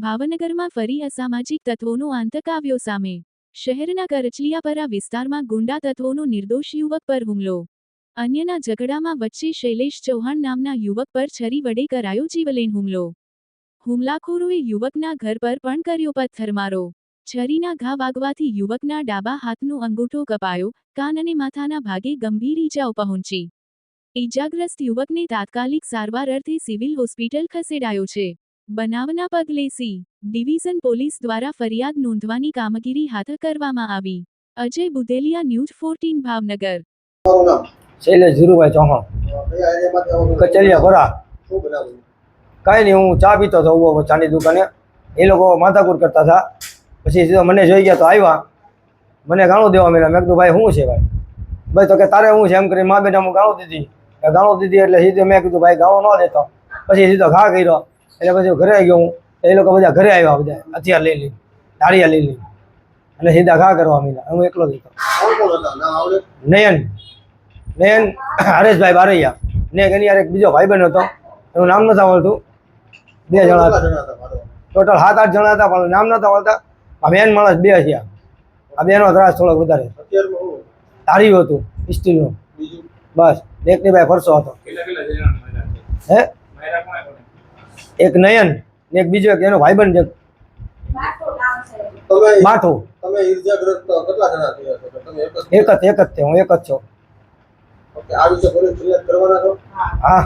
ભાવનગરમાં ફરી અસામાજિક તત્વોનો આતંક આવ્યો સામે। શહેરના કરચલીયાપરા વિસ્તારમાં ગુંડા તત્વોનો નિર્દોષ યુવક પર હુમલો। અન્યના ઝઘડામાં વચ્ચે શૈલેષ ચૌહાણ નામના યુવક પર છરી વડે કરાયો જીવલેણ હુમલો। હુમલાખોરોએ યુવકના ઘર પર પણ કર્યો પથ્થરમારો। છરીના ઘા વાગવાથી યુવકના ડાબા હાથનો અંગૂઠો કપાયો, કાન અને માથાના ભાગે ગંભીર ઈજાઓ પહોંચી। ઈજાગ્રસ્ત યુવકને તાત્કાલિક સારવાર અર્થે સિવિલ હોસ્પિટલ ખસેડાયો છે। બનાવના પગલે સી ડિવિઝન પોલીસ દ્વારા ફરિયાદ નોંધવાની કામગીરી હાથ કરવામાં આવી। અજય બુદેલિયા, ન્યૂઝ 14 ભાવનગર। શૈલેષ ધીરુભાઈ ચૌહાણ, કચલિયાપરા। કાંઈ નહીં, હું ચા પીતો હતો ચાની દુકાને। એ લોકો માથાકૂટ કરતા હતા। પછી સીધો મને જોઈ ગયા તો આવ્યા, મને ગાળો દેવા મળ્યા। મેં કીધું ભાઈ શું છે ભાઈ? ભાઈ તો કે તારે શું છે એમ કરી મા બેટા હું ગાળો દીધી એટલે સીધો મેં કીધું ભાઈ ગાળો ન દેતો। પછી સીધો ઘા કર્યો એટલે પછી ઘરે ગયો હું। એ લોકો બધા ઘરે આવ્યા, બધા હથિયાર લઈ લઈ, ધારિયા લઈ લઈ અને સીધા ઘા કરવા મળ્યા। હું એકલો જ હતો। નયન હરેશભાઈ બારૈયા ને એની યાર એક બીજો ભાઈબંધ હતો, એનું નામ નથી આવડતું। 2 જણા હતા, ટોટલ 7-8 જણા હતા, પણ નામ નતા આવડતા। આ મેન માણસ 2 થયા। આ બેનો ત્રાસ થોડોક વધારે, ધાર્યું હતું સ્ટીલનું, બસ। એકની ભાઈ ફરસો હતો। હે એક નયન ને એક બીજો એક એનો ભાઈબંધ છે માઠું। એક જ છે, હું એક જ છું। હા।